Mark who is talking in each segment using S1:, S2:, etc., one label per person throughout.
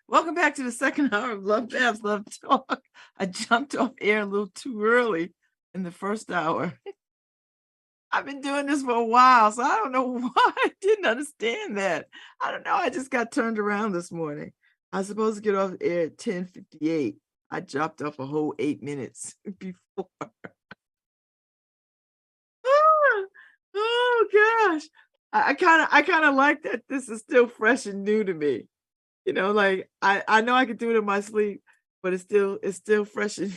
S1: Welcome back to the second hour of LoveBabz, Love Talk. I jumped off air a little too early in the first hour. I've been doing this for a while, so I don't know why I didn't understand that. I don't know. I just got turned around this morning. I was supposed to get off air at 10:58. I dropped off a whole 8 minutes before. Ah, oh gosh. I kind of like that this is still fresh and new to me. Like I know I could do it in my sleep, but it's still fresh and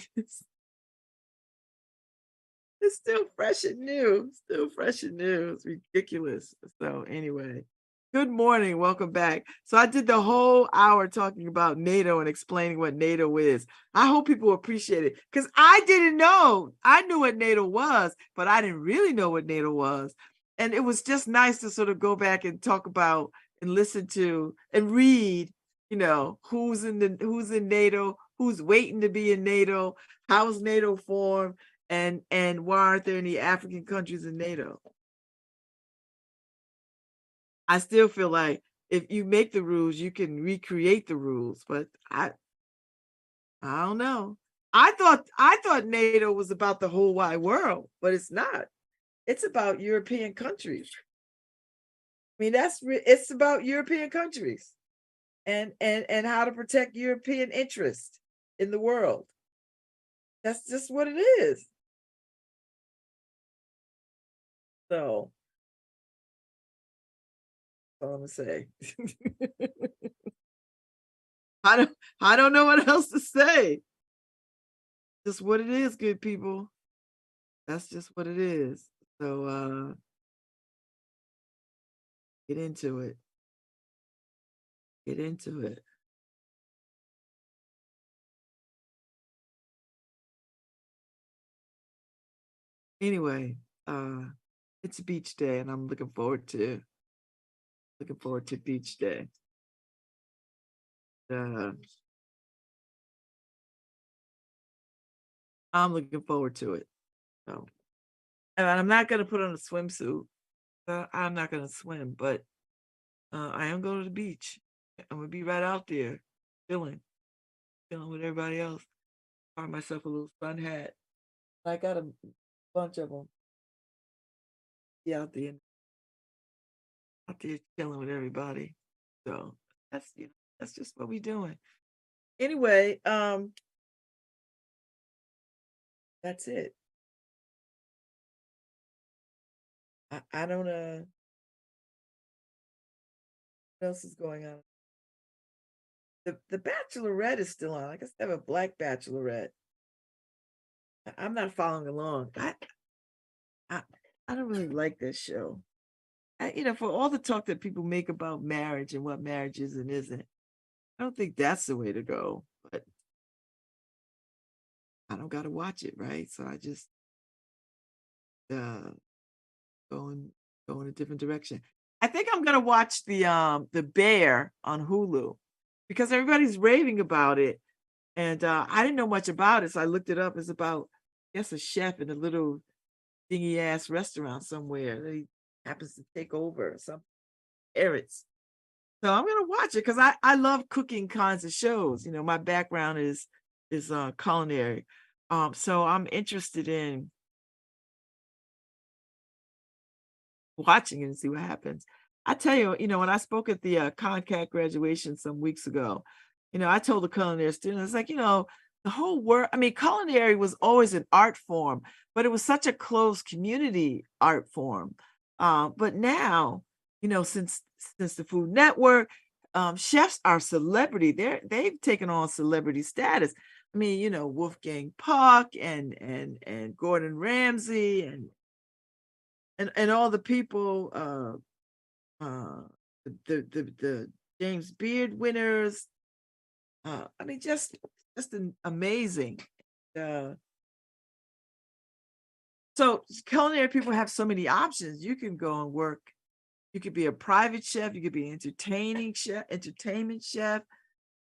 S1: it's still fresh and new. Still fresh and new. It's ridiculous. So anyway, good morning. Welcome back. So I did the whole hour talking about NATO and explaining what NATO is. I hope people appreciate it because I didn't know. I knew what NATO was, but I didn't really know what NATO was. And it was just nice to sort of go back and talk about and listen to and read, who's in NATO, who's waiting to be in NATO, how's NATO formed, and why aren't there any African countries in NATO? I still feel like if you make the rules, you can recreate the rules, but I don't know. I thought NATO was about the whole wide world, but it's not. It's about European countries. I mean, it's about European countries and how to protect European interests in the world. That's just what it is. So, that's all I'm gonna say. I don't know what else to say. Just what it is, good people. That's just what it is. So get into it. Get into it. Anyway, uh it's beach day and I'm looking forward to beach day. Uh I'm looking forward to it. So and I'm not gonna put on a swimsuit. I'm not gonna swim, but I am going to the beach. I'm gonna be right out there, chilling, chilling with everybody else. Find myself a little sun hat. I got a bunch of them. Be out there chilling with everybody. So that's just what we doing. Anyway, that's it. I don't what else is going on. The Bachelorette is still on. I guess they have a black Bachelorette. I'm not following along. I I don't really like this show. For all the talk that people make about marriage and what marriage is and isn't, I don't think that's the way to go. But I don't got to watch it, right? So I just uh, go in go in a different direction. I think I'm gonna watch the Bear on Hulu because everybody's raving about it, and I didn't know much about it, so I looked it up. It's about, I guess, a chef in a little dingy ass restaurant somewhere that he happens to take over some parrots. So I'm gonna watch it because I love cooking kinds of shows. My background is culinary. So I'm interested in watching it and see what happens. I tell you, when I spoke at the Concat graduation some weeks ago, I told the culinary students, it's like, the whole world, I mean, culinary was always an art form, but it was such a closed community art form. But now, since the Food Network, chefs are celebrity. They've taken on celebrity status. I mean, Wolfgang Puck and Gordon Ramsay and all the people, uh, the James Beard winners. I mean, just amazing. Uh, so culinary people have so many options. You can go and work. You could be a private chef. You could be an entertainment chef.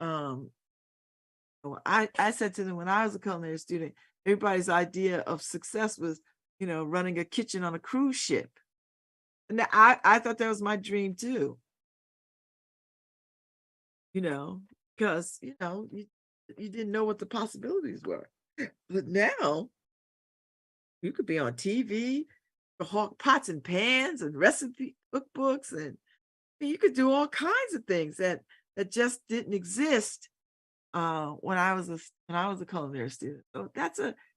S1: Um, I said to them when I was a culinary student, everybody's idea of success was, running a kitchen on a cruise ship. And I thought that was my dream too. You know, because you didn't know what the possibilities were. But now you could be on TV, hawk pots and pans and recipe cookbooks, and you could do all kinds of things that just didn't exist when I was a culinary student. So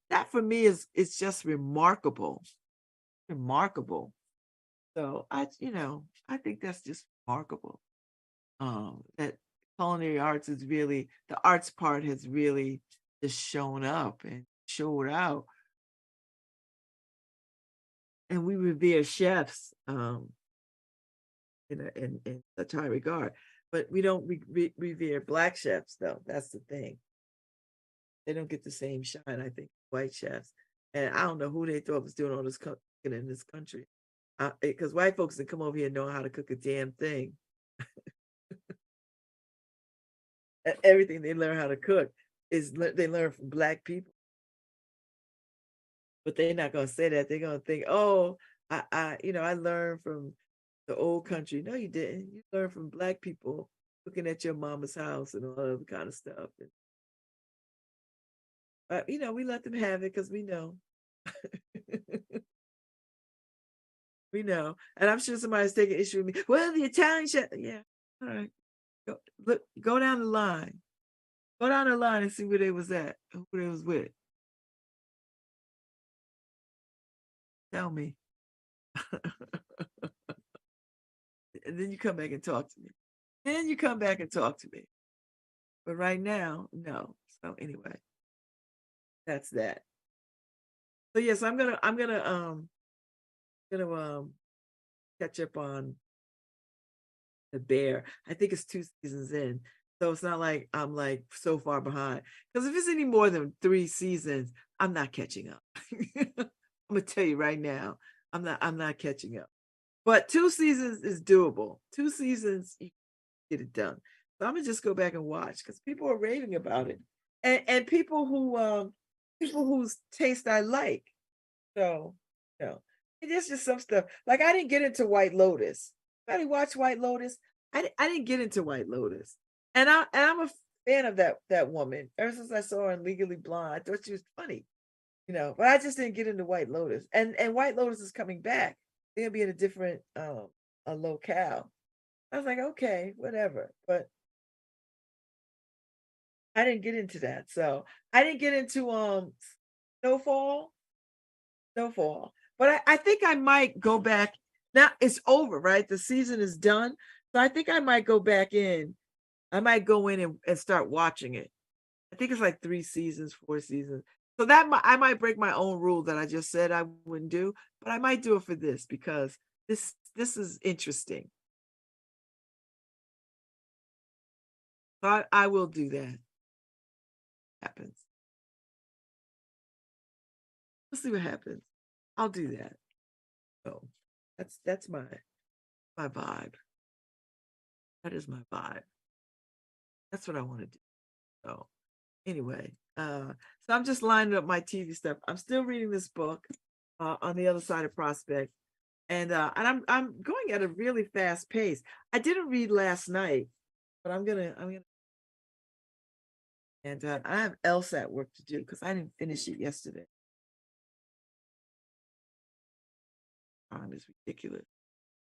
S1: that for me is it's just remarkable, remarkable. So I think that's just remarkable. That culinary arts is really the arts part has really just shown up and showed out, and we revere chefs in such high regard. But we don't revere black chefs, though. That's the thing. They don't get the same shine, I think, white chefs. And I don't know who they thought was doing all this cooking in this country. Because white folks that come over here know how to cook a damn thing. Everything they learn how to cook they learn from black people. But they're not gonna say that. They're gonna think, oh, I learned from the old country. No, you didn't. You learned from black people cooking at your mama's house and all that other kind of stuff. And, we let them have it because we know. We know. And I'm sure somebody's taking issue with me. Well, the Italian chef. Yeah. All right. Go down the line. Go down the line and see where they was at, who they was with. Tell me. And then you come back and talk to me. Then you come back and talk to me. But right now, no. So anyway, that's that. So yes, I'm gonna catch up on The Bear. I think it's 2 seasons in. So it's not like I'm like so far behind. Because if it's any more than 3 seasons, I'm not catching up. I'm gonna tell you right now, I'm not catching up. But 2 seasons is doable. 2 seasons, you get it done. So I'm gonna just go back and watch because people are raving about it. And people whose taste I like. So, you know, there's just some stuff. Like I didn't get into White Lotus. Anybody watch White Lotus? I didn't get into White Lotus. And I'm a fan of that woman. Ever since I saw her in Legally Blonde, I thought she was funny, but I just didn't get into White Lotus. And White Lotus is coming back. They're gonna be in a different a locale. I was like, okay, whatever. But I didn't get into that. So I didn't get into Snowfall. Snowfall. But I think I might go back. Now it's over, right? The season is done. So I think I might go back in. I might go in and start watching it. I think it's like 3 seasons, 4 seasons. So I might break my own rule that I just said I wouldn't do, but I might do it for this because this is interesting. So I will do that. Happens. We'll see what happens. I'll do that. So that's my vibe. That is my vibe. That's what I want to do. So anyway, so I'm just lining up my TV stuff. I'm still reading this book on the other side of Prospect, and I'm going at a really fast pace. I didn't read last night, but I'm gonna, and I have LSAT work to do because I didn't finish it yesterday. Time is ridiculous,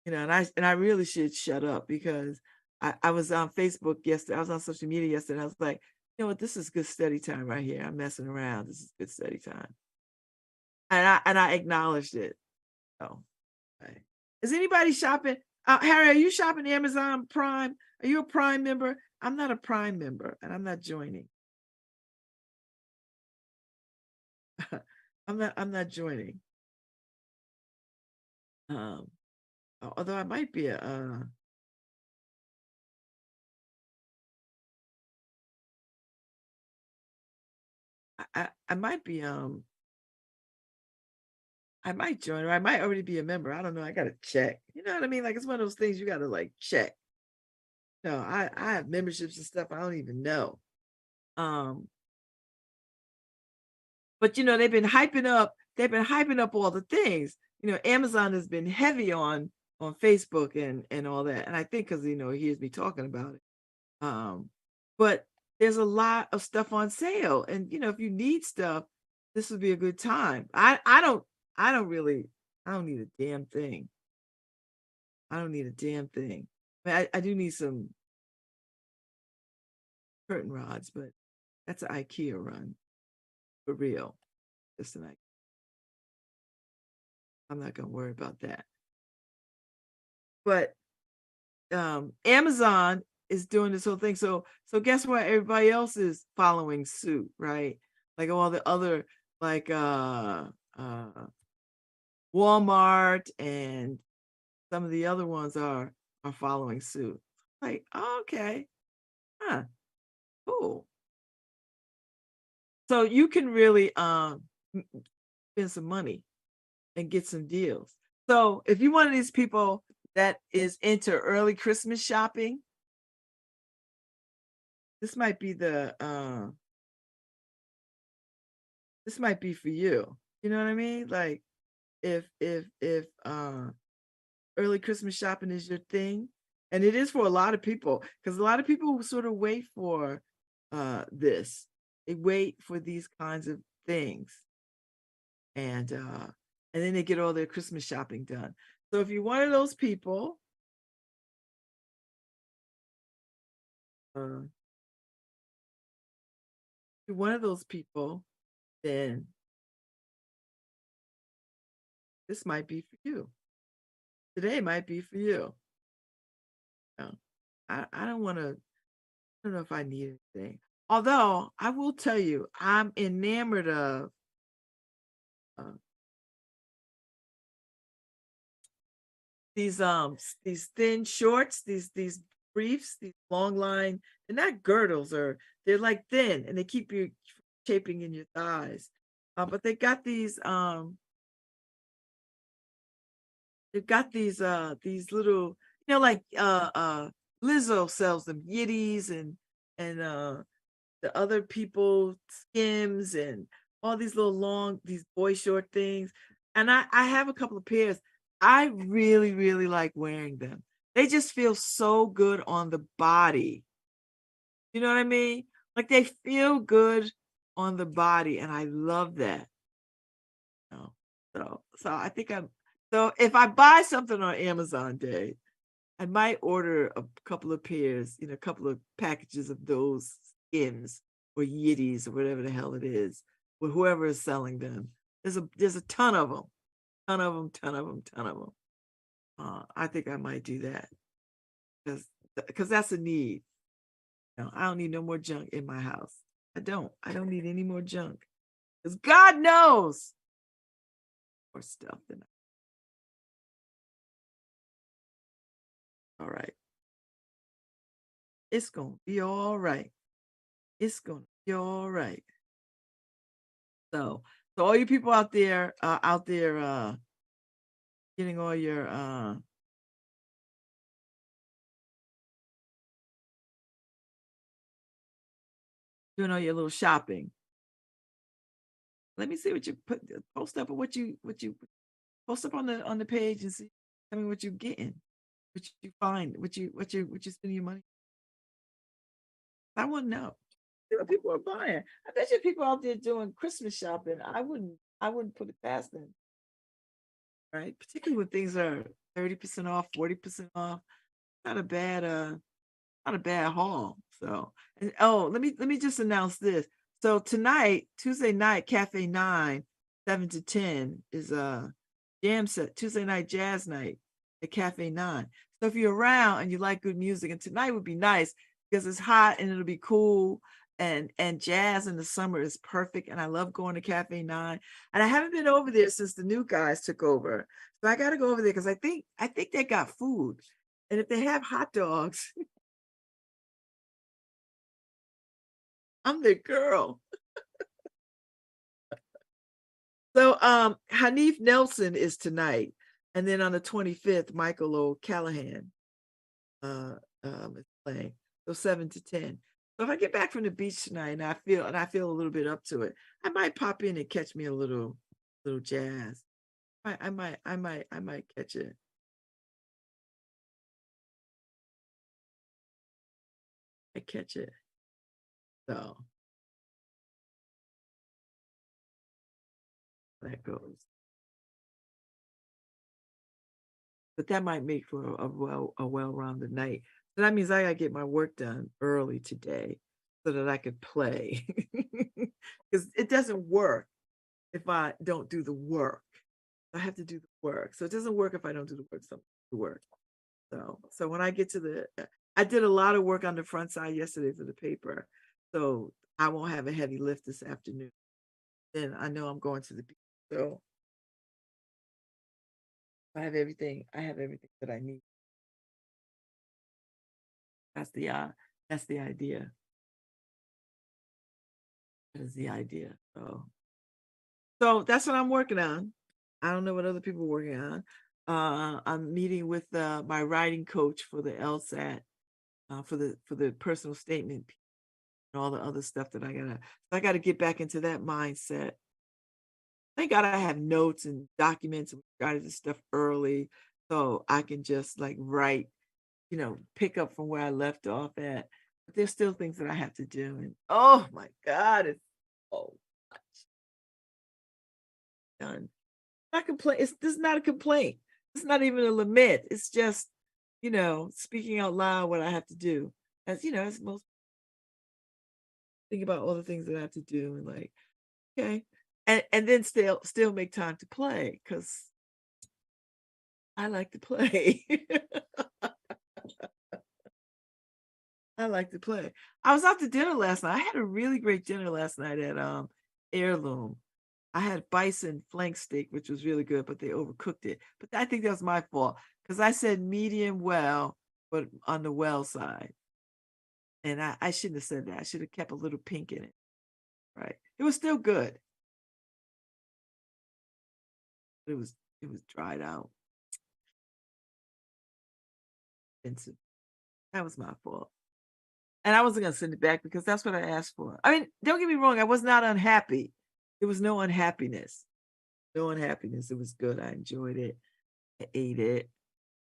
S1: and I really should shut up because I was on Facebook yesterday. I was on social media yesterday. And I was like, you know what, this is good study time right here. I'm messing around. This is good study time, and I acknowledged it. So, okay. Is anybody shopping? Harry, are you shopping Amazon Prime? Are you a Prime member? I'm not a Prime member, and I'm not joining. I'm not joining. Um, although I might be I might be I might join or I might already be a member. I don't know. I gotta check. You know what I mean? Like it's one of those things you gotta like check. No, I have memberships and stuff I don't even know. Um, but they've been hyping up all the things. Amazon has been heavy on Facebook and all that. And I think because he hears me talking about it. Um, but there's a lot of stuff on sale. And if you need stuff, this would be a good time. I don't need a damn thing. I don't need a damn thing. I do need some curtain rods, but that's an IKEA run for real. Just an I'm not gonna worry about that. But Amazon is doing this whole thing. So guess what? Everybody else is following suit, right? Like all the other like Walmart and some of the other ones are following suit. Like, oh, okay. Huh, cool. So you can really spend some money and get some deals. So if you're one of these people that is into early Christmas shopping, this might be this might be for you. You know what I mean? Like if early Christmas shopping is your thing, and it is for a lot of people, because a lot of people sort of wait for this. They wait for these kinds of things, and then they get all their Christmas shopping done. So if you're one of those people, uh, if you're one of those people, then this might be for you. Today might be for you. You know, I don't want to. I don't know if I need anything. Although I will tell you, I'm enamored of uh, these thin shorts, these briefs, these long line. They're not girdles, or they're like thin, and they keep you shaping in your thighs. But they've got these little, like Lizzo sells them, Yitties and the other people Skims and all these little long, these boy short things. And I have a couple of pairs. I really, really like wearing them. They just feel so good on the body. You know what I mean? Like they feel good on the body, and I love that. Oh, so I think so if I buy something on Amazon Day, I might order a couple of pairs, a couple of packages of those Skims or Yitties or whatever the hell it is, or whoever is selling them. There's a ton of them, ton of them, ton of them, ton of them. I think I might do that because that's a need. I don't need no more junk in my house. I don't. I don't need any more junk because God knows more stuff than all right. It's gonna be all right. It's gonna be all right. So all you people out there getting all your doing all your little shopping. Let me see what you post up, or what you post up on the page, and see. Tell me what you're getting, what you find, what you spending your money. I want to know. See what people are buying. I bet you people out there doing Christmas shopping. I wouldn't put it past them, right? Particularly when things are 30% off, 40% off. Not a bad not a bad haul. So, and oh, let me just announce this. So tonight, Tuesday night, Cafe 9, 7 to 10 is a jam set, Tuesday night jazz night at Cafe 9. So if you're around and you like good music, and tonight would be nice because it's hot and it'll be cool, and jazz in the summer is perfect. And I love going to Cafe 9. And I haven't been over there since the new guys took over. So I gotta go over there because I think they got food. And if they have hot dogs, I'm the girl. So Hanif Nelson is tonight. And then on the 25th, Michael O'Callahan uh is playing. So 7 to 10. So if I get back from the beach tonight and I feel a little bit up to it, I might pop in and catch me a little jazz. I might catch it. I catch it. So that goes. But that might make for a well-rounded night. So that means I gotta get my work done early today so that I could play. Because it doesn't work if I don't do the work. I have to do the work. So it doesn't work if I don't do the work. So the work. So when I get to I did a lot of work on the front side yesterday for the paper. So I won't have a heavy lift this afternoon. Then I know I'm going to the beach. So I have everything. I have everything that I need. That's the uh that's the idea. That is the idea. So that's what I'm working on. I don't know what other people are working on. I'm meeting with my writing coach for the LSAT, for the personal statement and all the other stuff that I gotta get back into that mindset. Thank God I have notes and documents and started this stuff early so I can just like write, pick up from where I left off at. But there's still things that I have to do. And oh my God, it's so much done. Not complain. This is not a complaint. It's not even a lament. It's just, speaking out loud what I have to do. As most think about all the things that I have to do and like, okay. And then still make time to play because I like to play. I like to play. I was out to dinner last night. I had a really great dinner last night at Heirloom. I had bison flank steak, which was really good, but they overcooked it. But I think that was my fault because I said medium well, but on the well side. And I shouldn't have said that. I should have kept a little pink in it. Right. It was still good. It was it was dried out. Expensive. That was my fault. And I wasn't gonna send it back because that's what I asked for. I mean, don't get me wrong, I was not unhappy. There was no unhappiness. No unhappiness. It was good. I enjoyed it. I ate it.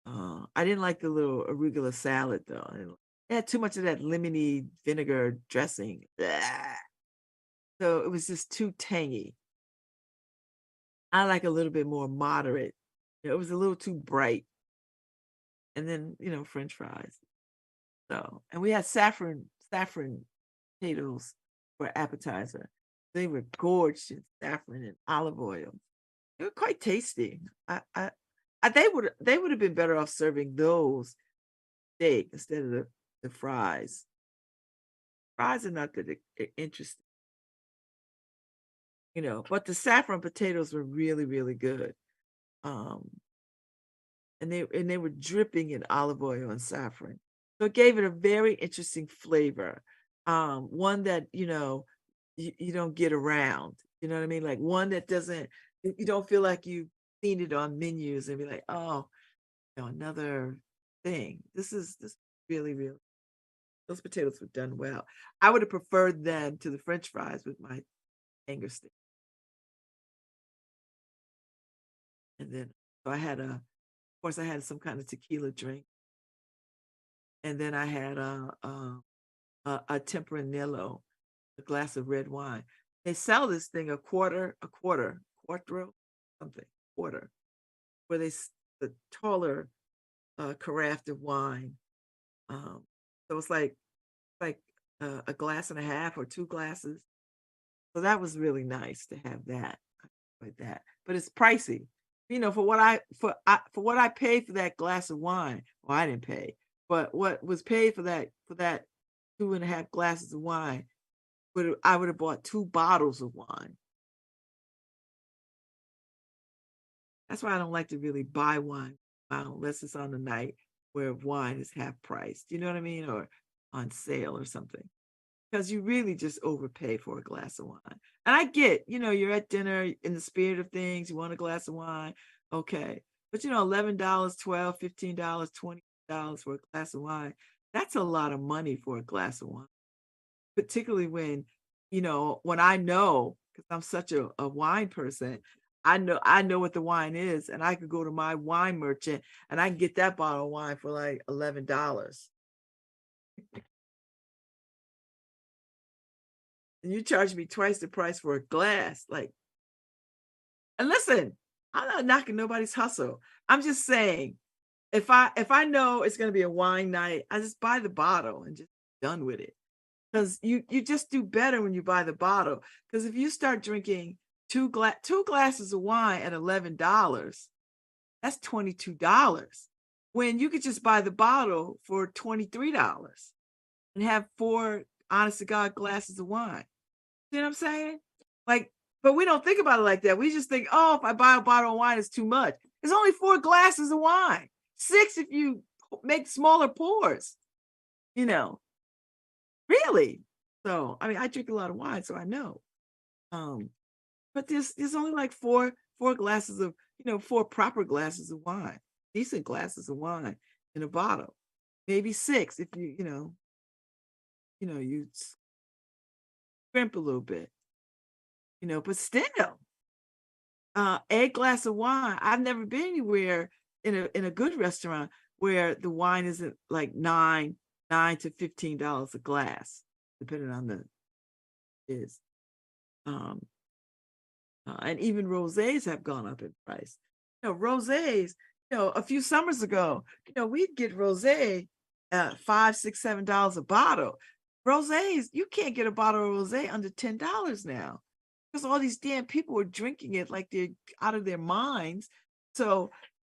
S1: I didn't like the little arugula salad though. It had too much of that lemony vinegar dressing. Blah. So it was just too tangy. I like a little bit more moderate. It was a little too bright. And then, French fries. So, and we had saffron potatoes for appetizer. They were gorged in saffron and olive oil. They were quite tasty. They would have been better off serving those steak instead of the fries. Fries are not that interesting, but the saffron potatoes were really, really good. Um, and they were dripping in olive oil and saffron. So it gave it a very interesting flavor. One that, you don't get around. You know what I mean? Like one that doesn't, you don't feel like you've seen it on menus and be like, oh, another thing. This really, really, those potatoes were done well. I would have preferred them to the French fries with my anger stick. And then, so of course, I had some kind of tequila drink. And then I had a Tempranillo, a glass of red wine. They sell this thing quartero, something, quarter, where the taller carafe of wine. So it's like a glass and a half or two glasses. So that was really nice to have that like that. But it's pricey. For what I paid for that glass of wine. Well, I didn't pay, but what was paid for that 2.5 glasses of wine, I would have bought 2 bottles of wine. That's why I don't like to really buy wine unless it's on the night where wine is half price. Do you know what I mean? Or on sale or something. Because you really just overpay for a glass of wine. And I get, you're at dinner in the spirit of things, you want a glass of wine. Okay. But $11, 12, $15, $20 for a glass of wine. That's a lot of money for a glass of wine. Particularly when I know, because I'm such a wine person, I know what the wine is, and I could go to my wine merchant and I can get that bottle of wine for like $11. and you charge me twice the price for a glass. Like, and listen, I'm not knocking nobody's hustle. I'm just saying, if I know it's gonna be a wine night, I just buy the bottle and just done with it. Because you just do better when you buy the bottle. Because if you start drinking two glasses of wine at $11, that's $22. When you could just buy the bottle for $23 and have four honest to God glasses of wine. You know what I'm saying? Like, but we don't think about it like that. We just think, oh, if I buy a bottle of wine, it's too much. It's only four glasses of wine. Six if you make smaller pours, you know, really. So I mean, I drink a lot of wine, so I know. Um, but there's only like four glasses of, four proper glasses of wine, decent glasses of wine in a bottle. Maybe six if you scrimp a little bit, but still, a glass of wine. I've never been anywhere in a good restaurant where the wine isn't like nine to $15 a glass, depending on the is. Um, and even rosés have gone up in price. Rosés. A few summers ago, we'd get rosé at $5, $6, $7 a bottle. Rosés, you can't get a bottle of rosé under $10 now because all these damn people are drinking it like they're out of their minds. So,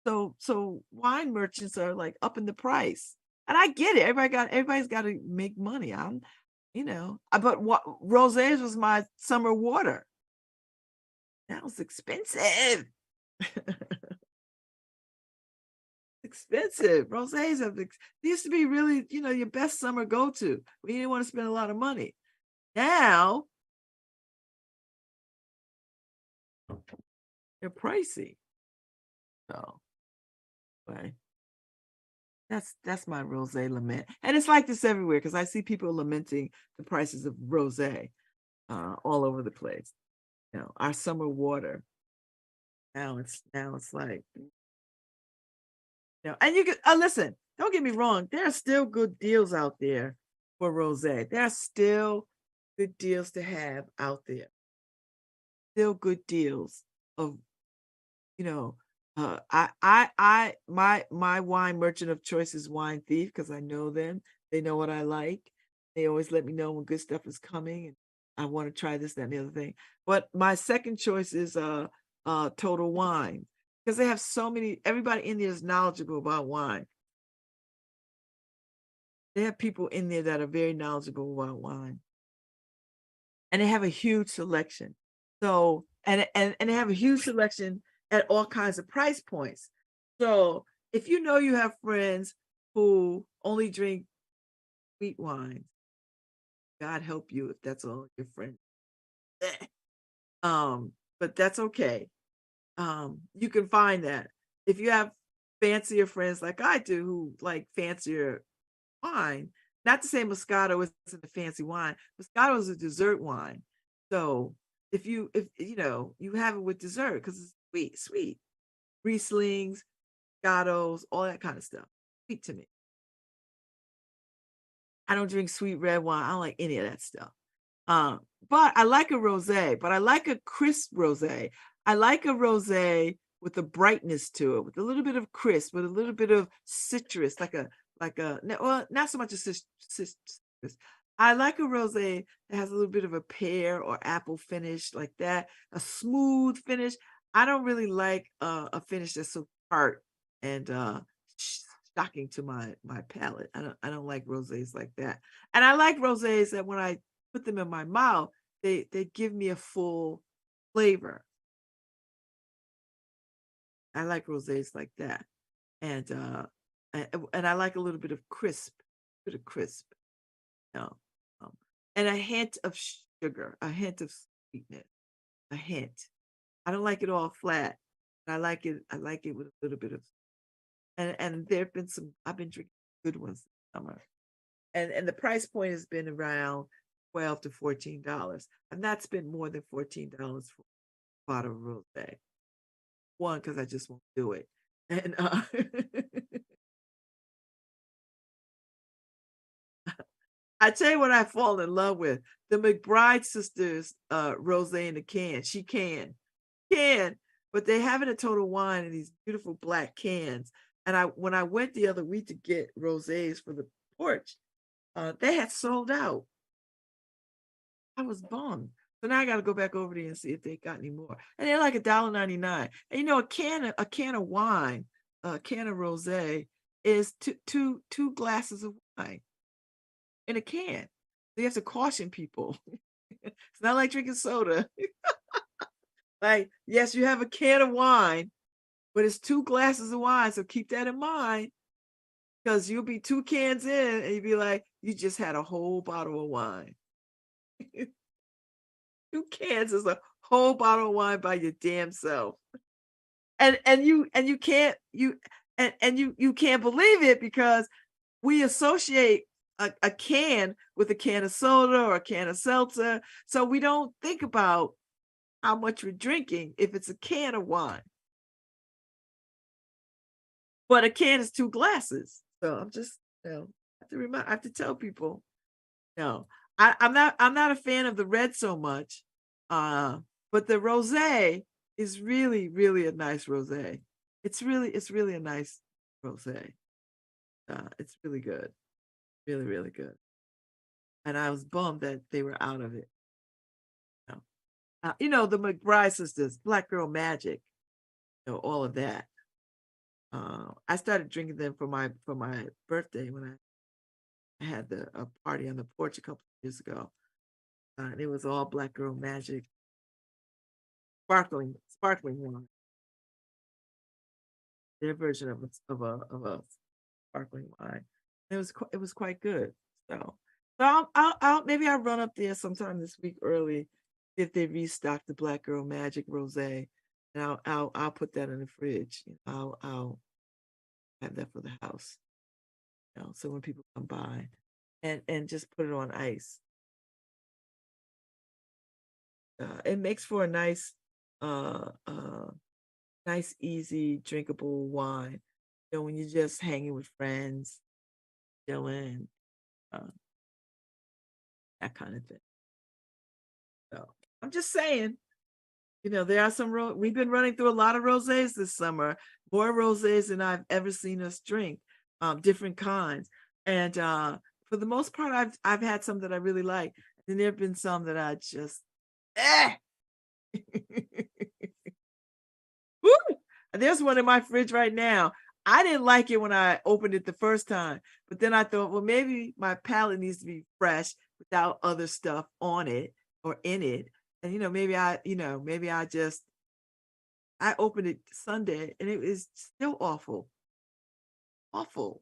S1: so wine merchants are like upping the price, and I get it. Everybody's got to make money. But what rosés was my summer water. That was expensive. Expensive. Rosés they used to be really, your best summer go-to when you didn't want to spend a lot of money. Now they're pricey. So anyway, that's my rosé lament. And it's like this everywhere because I see people lamenting the prices of rosé all over the place. Our summer water. Now it's like, and you can listen, don't get me wrong, there are still good deals out there for rosé. There are still good deals to have out there. Still good deals of, my wine merchant of choice is Wine Thief because I know them. They know what I like. They always let me know when good stuff is coming and I want to try this, that, and the other thing. But my second choice is Total Wine because they have so many. Everybody in there is knowledgeable about wine. They have people in there that are very knowledgeable about wine, and they have a huge selection. So and they have a huge selection at all kinds of price points. So if you have friends who only drink sweet wines, God help you if that's all your friends. But that's okay. You can find that. If you have fancier friends like I do who like fancier wine, not to say Moscato isn't a fancy wine. Moscato is a dessert wine. So if you have it with dessert because it's sweet. Rieslings, Moscatos, all that kind of stuff. Sweet to me. I don't drink sweet red wine. I don't like any of that stuff. But I like a rosé, but I like a crisp rosé. I like a rosé with a brightness to it, with a little bit of crisp, with a little bit of citrus, well, not so much a citrus. I like a rosé that has a little bit of a pear or apple finish like that, a smooth finish. I don't really like a finish that's so tart and shocking to my palate. I don't like rosés like that. And I like rosés that when I put them in my mouth, they give me a full flavor. I like rosés like that. And and I like a little bit of crisp, you know, um, and a hint of sugar, a hint of sweetness, a hint. I don't like it all flat. I like it with a little bit of, and there have been some. I've been drinking good ones this summer, and the price point has been around $12 to $14. I've not spent more than $14 for a bottle of rosé. One, because I just won't do it, and I tell you what I fall in love with. The McBride sisters, rosé in the can. She can, but they have it at Total Wine in these beautiful black cans. And when I went the other week to get rosés for the porch, they had sold out. I was bummed. So now I got to go back over there and see if they got any more. And they're like $1.99. And you know, a can of wine, a can of rosé is two glasses of wine in a can. So you have to caution people. It's not like drinking soda. Like, yes, you have a can of wine, but it's two glasses of wine. So keep that in mind because you'll be two cans in and you'll be like, you just had a whole bottle of wine. Two cans is a whole bottle of wine by your damn self. And you can't you can't believe it because we associate a can with a can of soda or a can of seltzer. So we don't think about how much we're drinking if it's a can of wine. But a can is two glasses. So I'm just, I have to tell people, no. I'm not a fan of the red so much. But the rosé is really, really a nice rosé. It's really a nice rosé. It's really good. Really, really good. And I was bummed that they were out of it. The McBride sisters, Black Girl Magic, all of that. I started drinking them for my birthday when I had a party on the porch a couple of years ago. And it was all Black Girl Magic, sparkling wine. Their version of a sparkling wine. It was quite good. So I'll maybe I'll run up there sometime this week early if they restock the Black Girl Magic Rosé, and I'll put that in the fridge. I'll have that for the house. So when people come by, and just put it on ice. It makes for a uh, uh, nice, easy, drinkable wine. When you're just hanging with friends, chilling, uh, that kind of thing. So I'm just saying, there are we've been running through a lot of rosés this summer, more rosés than I've ever seen us drink, different kinds. And for the most part, I've had some that I really like. And there have been some that I just, eh. Woo! There's one in my fridge right now. I didn't like it when I opened it the first time, but then I thought, well, maybe my palate needs to be fresh without other stuff on it or in it. And maybe I opened it Sunday and it was still awful. Awful.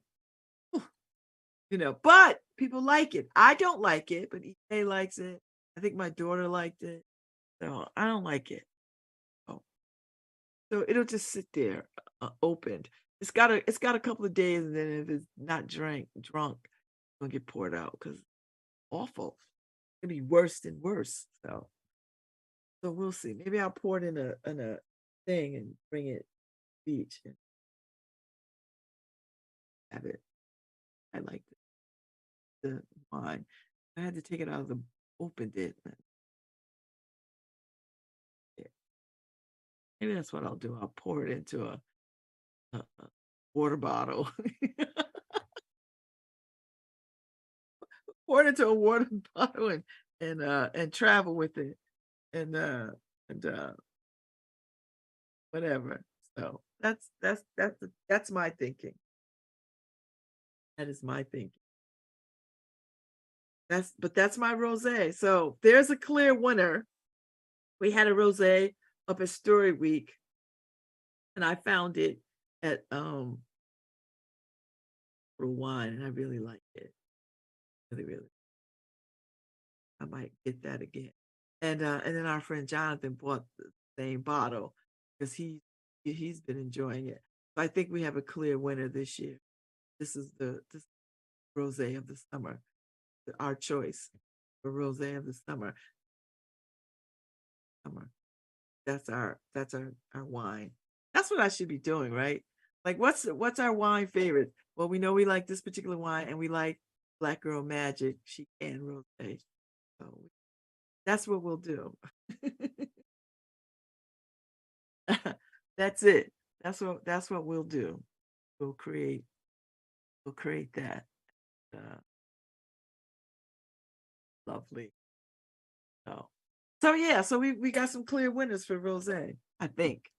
S1: But people like it. I don't like it, but EA likes it. I think my daughter liked it. So I don't like it. Oh. So it'll just sit there opened. It's got a couple of days, and then if it's not drunk, it's gonna get poured out because awful. It'll be worse than worse. So we'll see. Maybe I'll pour it in a thing and bring it to the beach and have it. I like the wine. I had to take it out of the opened it. Yeah. Maybe that's what I'll do. I'll pour it into a water bottle. Pour it into a water bottle and travel with it and whatever. So that's my thinking. That is my thinking. That's my rosé. So there's a clear winner. We had a rosé up at Story Week, and I found it at for wine, and I really like it. Really, really. I might get that again. And then our friend Jonathan bought the same bottle because he's been enjoying it. So I think we have a clear winner this year. This is the rosé of the summer, our choice for rosé of the summer. Summer. That's our wine. That's what I should be doing, right? Like what's our wine favorite? Well, we know we like this particular wine and we like Black Girl Magic, Chic and Rose. So that's what we'll do. That's it. That's what we'll do. We'll create we'll create that. Uh, lovely. So yeah, so we got some clear winners for Rose. I think.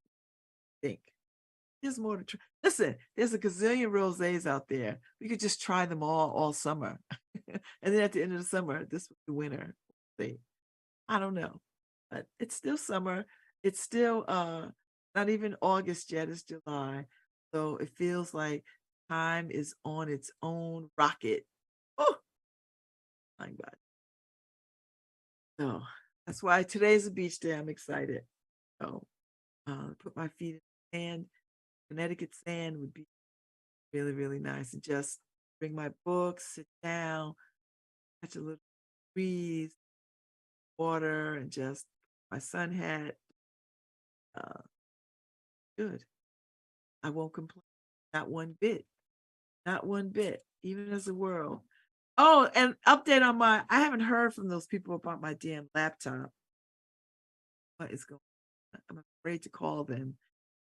S1: There's more to try. Listen, there's a gazillion rosés out there. We could just try them all summer. And then at the end of the summer, this was the winner. See, I don't know. But it's still summer. It's still not even August yet, it's July. So it feels like time is on its own rocket. Oh my God. So that's why today's a beach day. I'm excited. So put my feet in the sand. Connecticut sand would be really, really nice. And just bring my books, sit down, catch a little breeze, water, and just my sun hat. Uh, good. I won't complain. Not one bit. Not one bit. Even as a world. Oh, and update on I haven't heard from those people about my damn laptop. What is going on? I'm afraid to call them.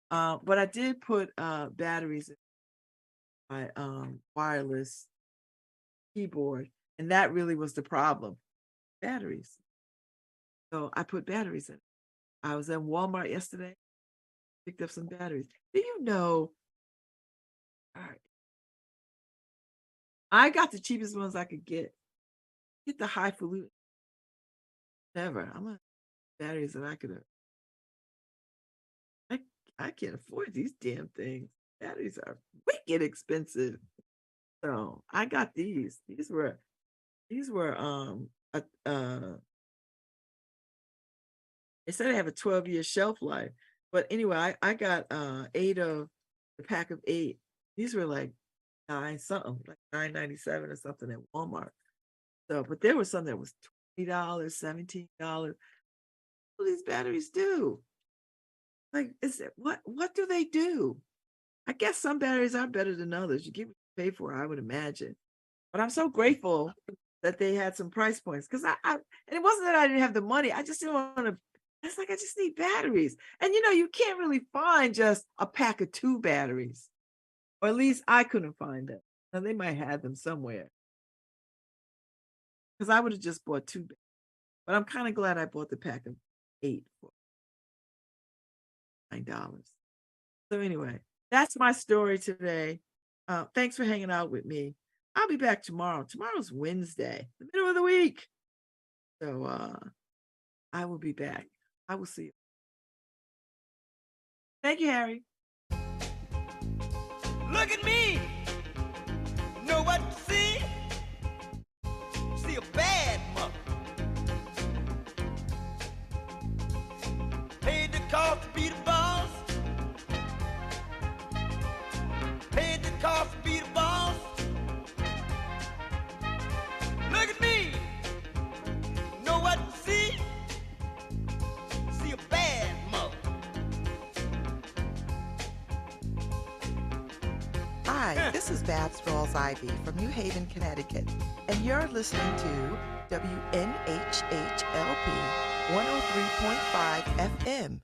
S1: But I did put batteries in my wireless keyboard, and that really was the problem. Batteries. So I put batteries in. I was at Walmart yesterday, picked up some batteries. Do you know? All right, I got the cheapest ones I could get. Get the highfalutin. Never. I'm on batteries that I could. I I can't afford these damn things. Batteries are wicked expensive. So I got these. These were they said they have a 12-year shelf life. But anyway, I got 8 of the pack of 8. These were like 9 something, like 9.97 or something at Walmart. So, but there was some that was $20, $17. What do these batteries do? Like, is it what do they do? I guess some batteries are better than others. You get what you pay for, I would imagine. But I'm so grateful that they had some price points because I and it wasn't that I didn't have the money. I just didn't want to. It's like I just need batteries, and you can't really find just a pack of 2 batteries, or at least I couldn't find them. Now they might have them somewhere because I would have just bought 2. But I'm kind of glad I bought the pack of 8 for $9. So anyway, that's my story today. Thanks for hanging out with me. I'll be back tomorrow. Tomorrow's Wednesday, the middle of the week. So I will be back. I will see you. Thank you, Harry.
S2: Look at me. Know what to see? See a bad mother. Paid the cost to be the boss. Paid the cost to be the boss. Look at me. Know what to see? See a bad mother.
S3: Hi, this is Babz Rawls-Ivy from New Haven, Connecticut, and you're listening to WNHHLP 103.5 FM,